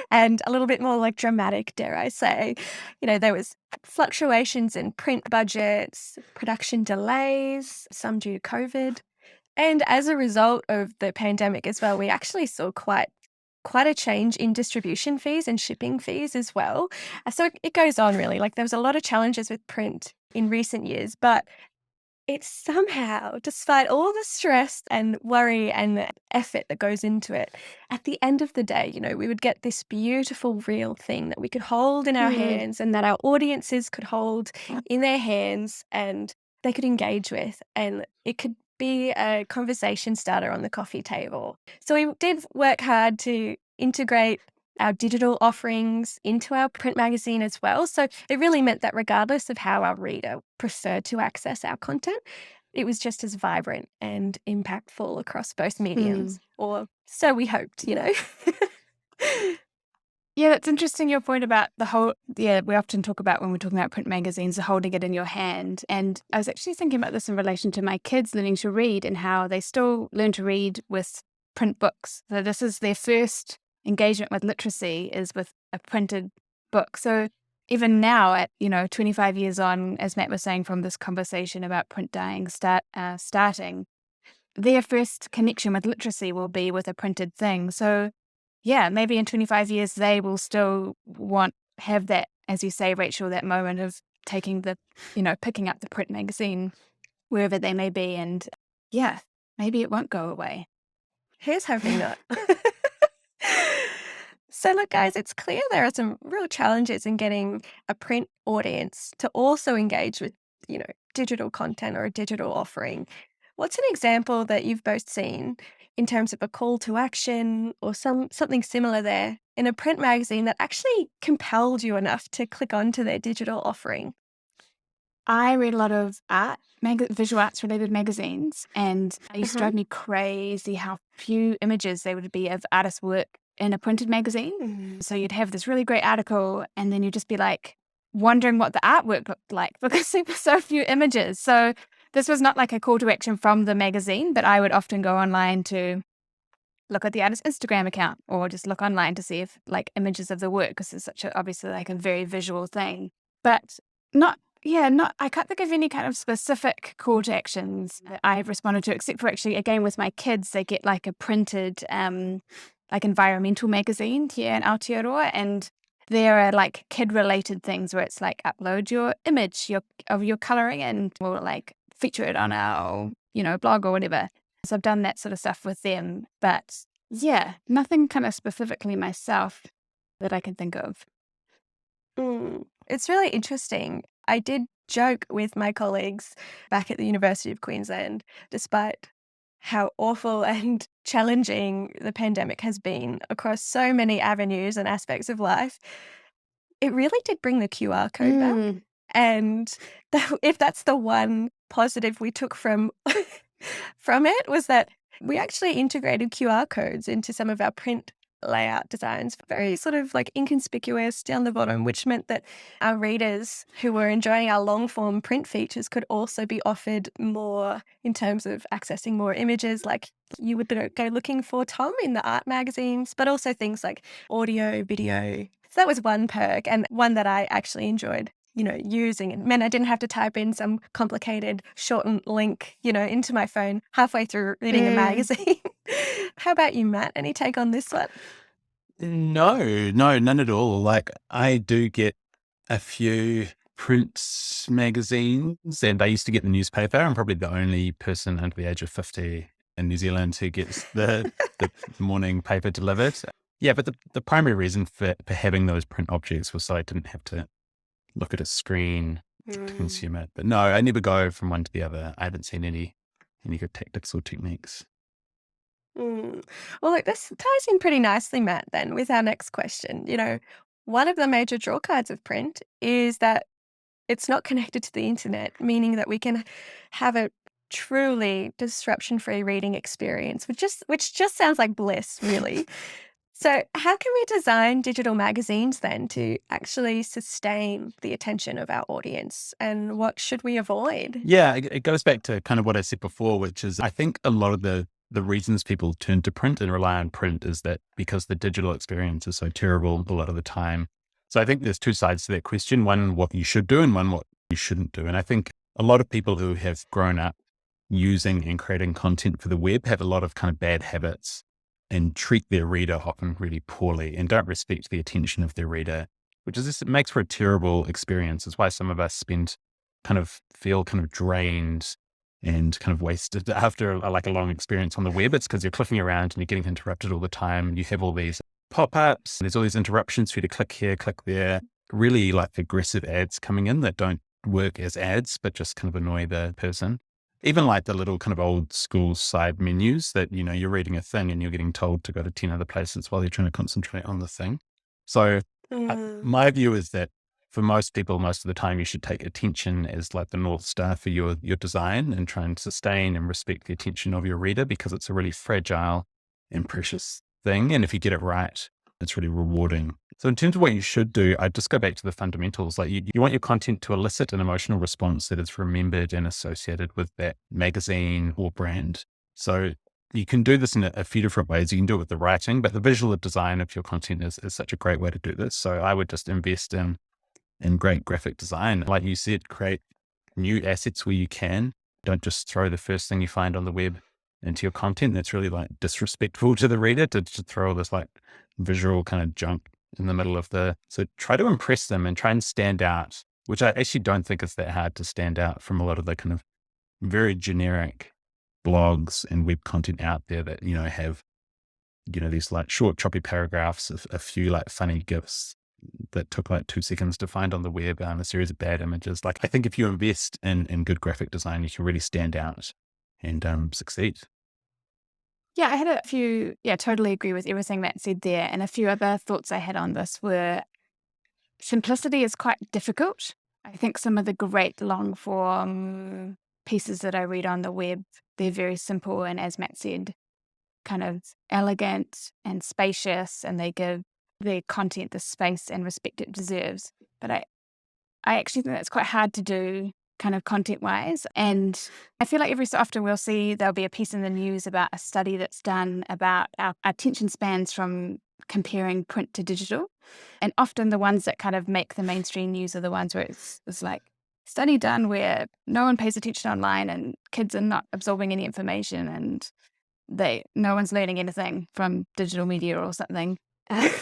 and a little bit more like dramatic, dare I say. There was fluctuations in print budgets, production delays, some due to COVID. And as a result of the pandemic as well, we actually saw quite quite a change in distribution fees and shipping fees as well. So it goes on really. Like there was a lot of challenges with print in recent years, but it somehow, despite all the stress and worry and the effort that goes into it, at the end of the day, we would get this beautiful real thing that we could hold in our hands and that our audiences could hold in their hands and they could engage with. And it could be a conversation starter on the coffee table. So we did work hard to integrate our digital offerings into our print magazine as well. So it really meant that regardless of how our reader preferred to access our content, it was just as vibrant and impactful across both mediums, or so we hoped, Yeah, that's interesting, your point about we often talk about when we're talking about print magazines, the holding it in your hand. And I was actually thinking about this in relation to my kids learning to read and how they still learn to read with print books. So this is their first engagement with literacy, is with a printed book. So even now at, 25 years on, as Matt was saying, from this conversation about print dying starting, their first connection with literacy will be with a printed thing. So yeah, maybe in 25 years, they will still have that, as you say, Rachel, that moment of taking picking up the print magazine wherever they may be. And yeah, maybe it won't go away. Here's hoping not. So look, guys, it's clear there are some real challenges in getting a print audience to also engage with, digital content or a digital offering. What's an example that you've both seen in terms of a call to action or something similar there in a print magazine that actually compelled you enough to click onto their digital offering? I read a lot of visual arts related magazines, and it used to drive me crazy how few images there would be of artist work in a printed magazine. So you'd have this really great article and then you'd just be like wondering what the artwork looked like because there were so few images. So this was not like a call to action from the magazine, but I would often go online to look at the artist's Instagram account or just look online to see if images of the work, because it's obviously a very visual thing. But I can't think of any kind of specific call to actions that I have responded to, except for actually, again, with my kids, they get a printed environmental magazine here in Aotearoa, and there are kid-related things where it's upload your image of your colouring and we'll feature it on our blog or whatever. So I've done that sort of stuff with them, but yeah, nothing kind of specifically myself that I can think of. It's really interesting. I did joke with my colleagues back at the University of Queensland, despite how awful and challenging the pandemic has been across so many avenues and aspects of life. It really did bring the QR code back. And if that's the one positive we took from it, was that we actually integrated QR codes into some of our print layout designs, very sort of inconspicuous down the bottom, which meant that our readers who were enjoying our long form print features could also be offered more in terms of accessing more images, like you would go looking for Tom in the art magazines, but also things like audio, video. So that was one perk, and one that I actually enjoyed using. It meant I didn't have to type in some complicated shortened link, into my phone halfway through reading a magazine. How about you, Matt? Any take on this one? No, none at all. I do get a few print magazines, and I used to get the newspaper. I'm probably the only person under the age of 50 in New Zealand who gets the morning paper delivered. Yeah, but the primary reason for having those print objects was so I didn't have to look at a screen to consume it. But no, I never go from one to the other. I haven't seen any good tactics or techniques. Well, look, this ties in pretty nicely, Matt, then with our next question. One of the major drawcards of print is that it's not connected to the internet, meaning that we can have a truly disruption-free reading experience, which just sounds like bliss, really. So how can we design digital magazines then to actually sustain the attention of our audience, and what should we avoid? Yeah, it goes back to kind of what I said before, which is I think a lot of the reasons people turn to print and rely on print is that because the digital experience is so terrible a lot of the time. So I think there's two sides to that question. One, what you should do, and one, what you shouldn't do. And I think a lot of people who have grown up using and creating content for the web have a lot of kind of bad habits and treat their reader often really poorly and don't respect the attention of their reader, which is just, it makes for a terrible experience. It's why some of us feel kind of drained and kind of wasted after a long experience on the web. It's because you're clicking around and you're getting interrupted all the time. And you have all these pop-ups, there's all these interruptions for you to click here, click there, really like aggressive ads coming in that don't work as ads, but just kind of annoy the person. Even like the little kind of old school side menus that, you're reading a thing and you're getting told to go to 10 other places while you're trying to concentrate on the thing. So my view is that for most people, most of the time, you should take attention as like the North Star for your design and try and sustain and respect the attention of your reader, because it's a really fragile and precious thing. And if you get it right, it's really rewarding. So in terms of what you should do, I just go back to the fundamentals. Like you want your content to elicit an emotional response that is remembered and associated with that magazine or brand. So you can do this in a few different ways. You can do it with the writing, but the visual design of your content is such a great way to do this. So I would just invest in great graphic design. Like you said, create new assets where you can. Don't just throw the first thing you find on the web into your content. That's really like disrespectful to the reader to throw all this like visual kind of junk in the middle of so try to impress them and try and stand out, which I actually don't think is that hard to stand out from a lot of the kind of very generic blogs and web content out there that, have, these like short choppy paragraphs, a few like funny GIFs that took like 2 seconds to find on the web, a series of bad images. Like I think if you invest in good graphic design, you can really stand out and succeed. Yeah, I had a few, totally agree with everything Matt said there. And a few other thoughts I had on this were simplicity is quite difficult. I think some of the great long form pieces that I read on the web, they're very simple. And as Matt said, kind of elegant and spacious, and they give their content the space and respect it deserves. But I actually think that's quite hard to do kind of content-wise. And I feel like every so often there'll be a piece in the news about a study that's done about our attention spans from comparing print to digital. And often the ones that kind of make the mainstream news are the ones where it's like study done where no one pays attention online and kids are not absorbing any information and no one's learning anything from digital media or something,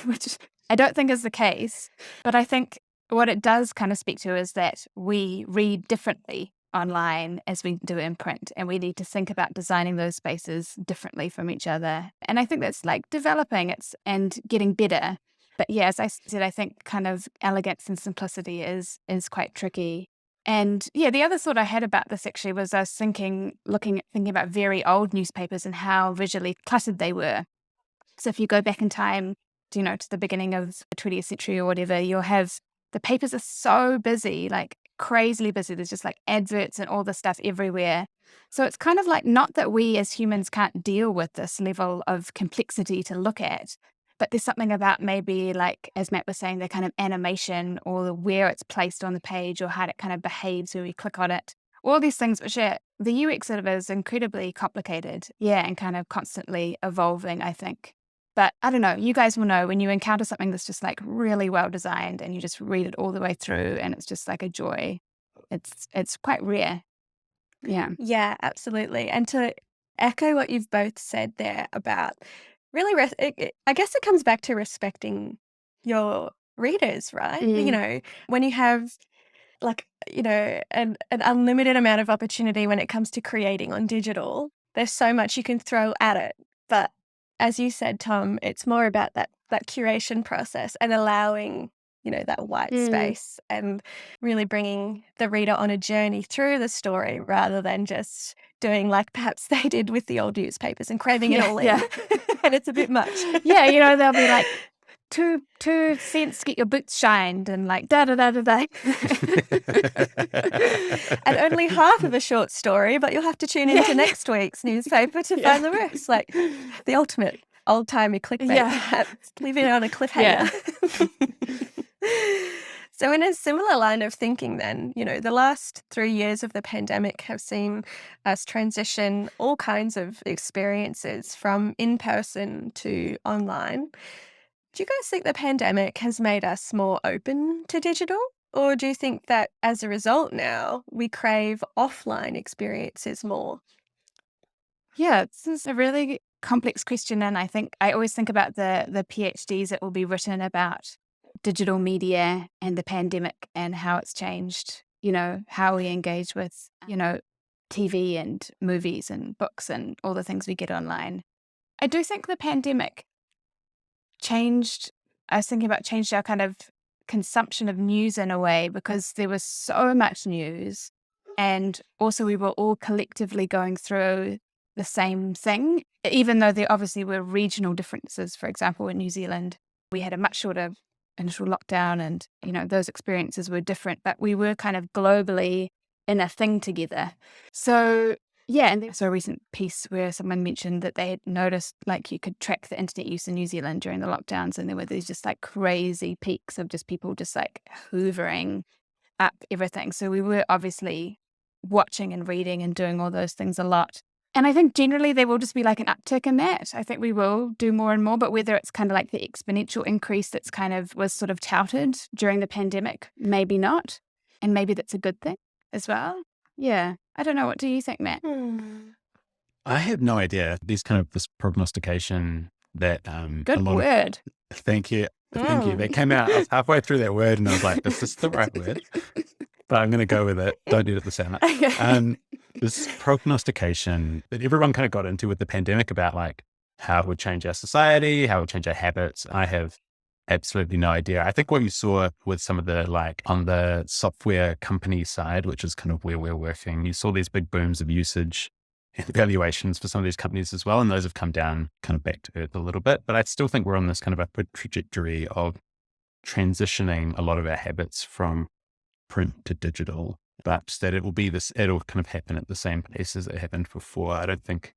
which I don't think is the case. But I think what it does kind of speak to is that we read differently online as we do in print, and we need to think about designing those spaces differently from each other. And I think that's like developing and getting better. But yeah, as I said, I think kind of elegance and simplicity is quite tricky. And yeah, the other thought I had about this actually was I was thinking about very old newspapers and how visually cluttered they were. So if you go back in time, to the beginning of the 20th century or whatever, you'll have the papers are so busy, like crazily busy. There's just like adverts and all this stuff everywhere. So it's kind of like not that we as humans can't deal with this level of complexity to look at, but there's something about maybe like, as Matt was saying, the kind of animation or where it's placed on the page or how it kind of behaves when we click on it. All these things which are, the UX of it is incredibly complicated. Yeah, and kind of constantly evolving, I think. But I don't know, you guys will know when you encounter something that's just like really well designed and you just read it all the way through and it's just like a joy. It's quite rare. Yeah. Yeah, absolutely. And to echo what you've both said there about really, I guess it comes back to respecting your readers, right? When you have like, an unlimited amount of opportunity when it comes to creating on digital, there's so much you can throw at it. But as you said, Tom, it's more about that curation process and allowing, that white space and really bringing the reader on a journey through the story rather than just doing like perhaps they did with the old newspapers and craving it all in. Yeah. And it's a bit much. Yeah, they'll be like, 2 cents, get your boots shined, and like da-da-da-da-da. And only half of a short story, but you'll have to tune into next week's newspaper to find the rest. Like the ultimate old-timey clickbait, perhaps, leaving it on a cliffhanger. So in a similar line of thinking then, the last 3 years of the pandemic have seen us transition all kinds of experiences from in-person to online. Do you guys think the pandemic has made us more open to digital? Or do you think that as a result now, we crave offline experiences more? Yeah, this is a really complex question. And I think I always think about the PhDs that will be written about digital media and the pandemic and how it's changed, how we engage with, TV and movies and books and all the things we get online. I do think the pandemic changed our kind of consumption of news in a way, because there was so much news, and also we were all collectively going through the same thing, even though there obviously were regional differences. For example, in New Zealand, we had a much shorter initial lockdown, and those experiences were different, but we were kind of globally in a thing together. So yeah, and I saw a recent piece where someone mentioned that they had noticed like you could track the internet use in New Zealand during the lockdowns, and there were these just like crazy peaks of just people just like hoovering up everything. So we were obviously watching and reading and doing all those things a lot. And I think generally there will just be like an uptick in that. I think we will do more and more, but whether it's kind of like the exponential increase that's kind of was sort of touted during the pandemic, maybe not. And maybe that's a good thing as well. Yeah. I don't know. What do you think, Matt? I have no idea. This prognostication that good word. Thank you. Thank you. They came out, I was halfway through that word and I was like, is this the right word? But I'm going to go with it. Don't edit the sound. This prognostication that everyone kind of got into with the pandemic about like how it would change our society, how it would change our habits. I have absolutely no idea. I think what you saw with some of the like on the software company side, which is kind of where we're working, you saw these big booms of usage and valuations for some of these companies as well. And those have come down kind of back to earth a little bit. But I still think we're on this kind of upward trajectory of transitioning a lot of our habits from print to digital, but that it'll kind of happen at the same pace as it happened before. I don't think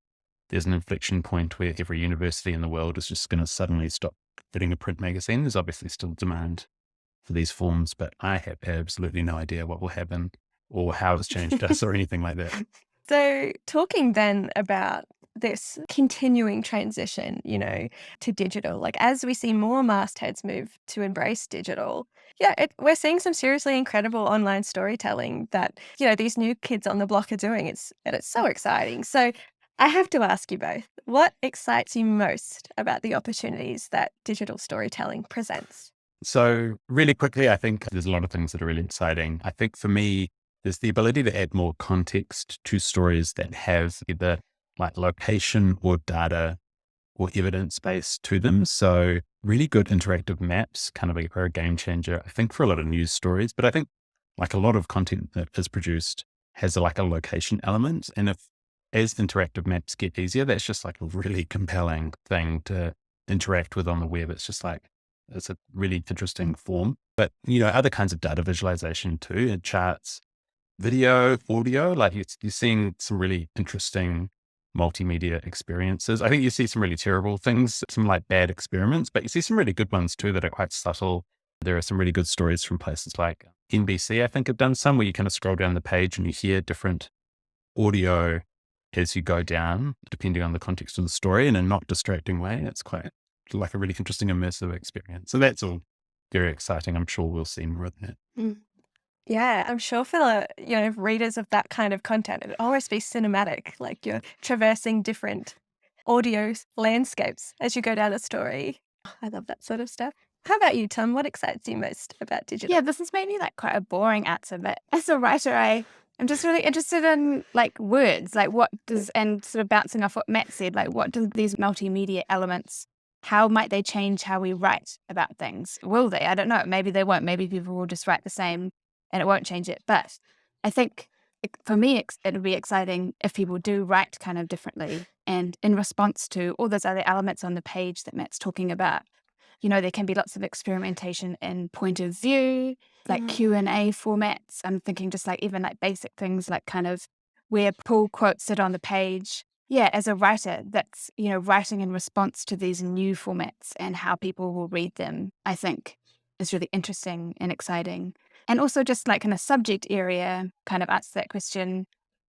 there's an inflection point where every university in the world is just going to suddenly stop getting a print magazine. There's obviously still demand for these forms, but I have absolutely no idea what will happen or how it's changed us or anything like that. So talking then about this continuing transition, to digital, like as we see more mastheads move to embrace digital, we're seeing some seriously incredible online storytelling that, these new kids on the block are doing. It's so exciting. So I have to ask you both, what excites you most about the opportunities that digital storytelling presents? So really quickly, I think there's a lot of things that are really exciting. I think for me, there's the ability to add more context to stories that have either like location or data or evidence base to them. So really good interactive maps kind of are a game changer, I think, for a lot of news stories. But I think like a lot of content that is produced has like a location element. And as interactive maps get easier, that's just like a really compelling thing to interact with on the web. It's just like, it's a really interesting form. But, other kinds of data visualization too, charts, video, audio, like you're seeing some really interesting multimedia experiences. I think you see some really terrible things, some like bad experiments, but you see some really good ones too that are quite subtle. There are some really good stories from places like NBC, I think, have done some where you kind of scroll down the page and you hear different audio as you go down, depending on the context of the story, in a not distracting way. It's quite like a really interesting immersive experience. So that's all very exciting. I'm sure we'll see more of that. Yeah, I'm sure for the, readers of that kind of content, it'd always be cinematic, like you're traversing different audio landscapes as you go down a story. I love that sort of stuff. How about you, Tom? What excites you most about digital? Yeah, this is maybe like quite a boring answer, but as a writer, I'm just really interested in like words, like and sort of bouncing off what Matt said, like what do these multimedia elements, how might they change how we write about things? Will they? I don't know. Maybe they won't. Maybe people will just write the same and it won't change it. But I think for me, it'll be exciting if people do write kind of differently and in response to all those other elements on the page that Matt's talking about. There can be lots of experimentation in point of view, like Q&A formats. I'm thinking just like even like basic things like kind of where pull quotes sit on the page. Yeah, as a writer, that's, writing in response to these new formats and how people will read them, I think is really interesting and exciting. And also just like in a subject area, kind of answer that question,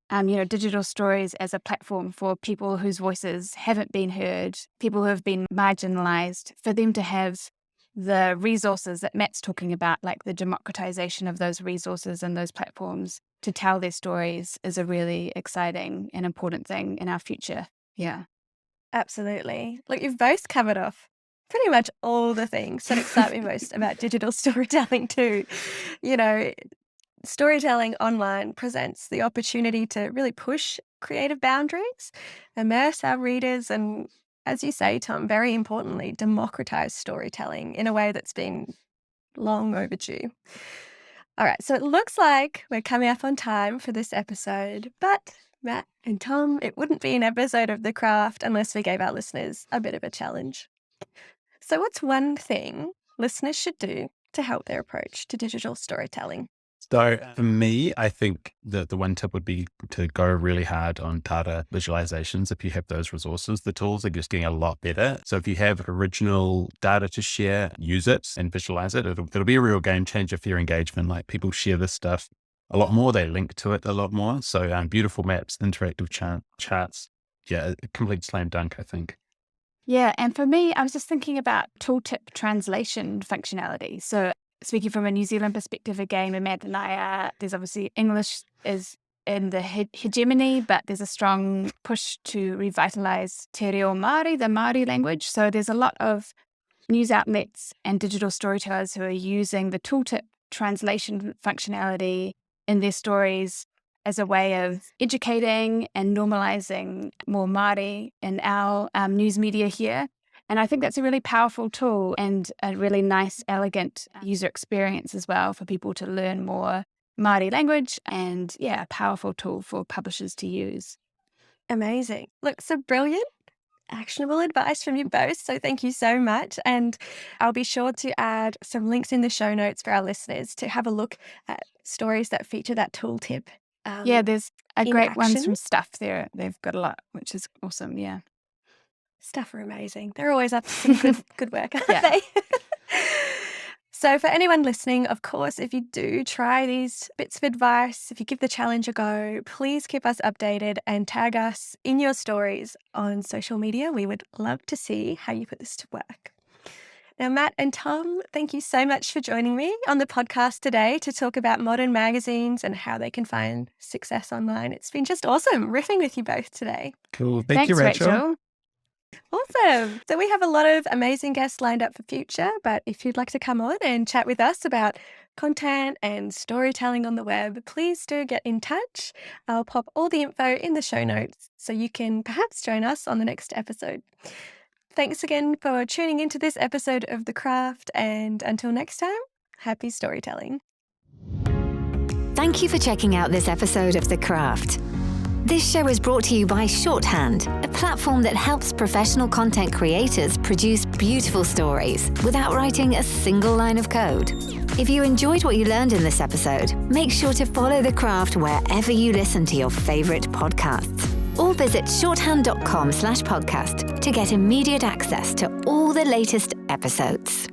digital stories as a platform for people whose voices haven't been heard, people who have been marginalized, for them to have the resources that Matt's talking about, like the democratization of those resources and those platforms to tell their stories is a really exciting and important thing in our future. Yeah. Absolutely. Look, you've both covered off pretty much all the things that excite me most about digital storytelling too. You know, storytelling online presents the opportunity to really push creative boundaries, immerse our readers, and, as you say, Tom, very importantly, democratize storytelling in a way that's been long overdue. All right, so it looks like we're coming up on time for this episode, but Matt and Tom, it wouldn't be an episode of The Craft unless we gave our listeners a bit of a challenge. So what's one thing listeners should do to help their approach to digital storytelling? So for me, I think that the one tip would be to go really hard on data visualizations. If you have those resources, the tools are just getting a lot better. So if you have original data to share, use it and visualize it. It'll be a real game changer for your engagement. Like, people share this stuff a lot more. They link to it a lot more. So beautiful maps, interactive charts. Yeah, a complete slam dunk, I think. Yeah, and for me, I was just thinking about tooltip translation functionality. So speaking from a New Zealand perspective again, with Matt and I are, there's obviously English is in the hegemony, but there's a strong push to revitalize te reo Māori, the Māori language. So there's a lot of news outlets and digital storytellers who are using the tooltip translation functionality in their stories as a way of educating and normalizing more Māori in our news media here. And I think that's a really powerful tool and a really nice, elegant user experience as well for people to learn more Māori language, and a powerful tool for publishers to use. Amazing. Look, so brilliant, actionable advice from you both. So thank you so much. And I'll be sure to add some links in the show notes for our listeners to have a look at stories that feature that tooltip. There's a great ones action. from Stuff there. They've got a lot, which is awesome. Yeah. Stuff are amazing. They're always up to some good work, aren't Yeah. they? So for anyone listening, of course, if you do try these bits of advice, if you give the challenge a go, please keep us updated and tag us in your stories on social media. We would love to see how you put this to work. Now, Matt and Tom, thank you so much for joining me on the podcast today to talk about modern magazines and how they can find success online. It's been just awesome riffing with you both today. Cool. Thanks, you, Rachel. Awesome. So we have a lot of amazing guests lined up for future, but if you'd like to come on and chat with us about content and storytelling on the web, please do get in touch. I'll pop all the info in the show notes so you can perhaps join us on the next episode. Thanks again for tuning into this episode of The Craft, and until next time, happy storytelling. Thank you for checking out this episode of The Craft. This show is brought to you by Shorthand, a platform that helps professional content creators produce beautiful stories without writing a single line of code. If you enjoyed what you learned in this episode, make sure to follow The Craft wherever you listen to your favorite podcasts. Or visit shorthand.com/podcast to get immediate access to all the latest episodes.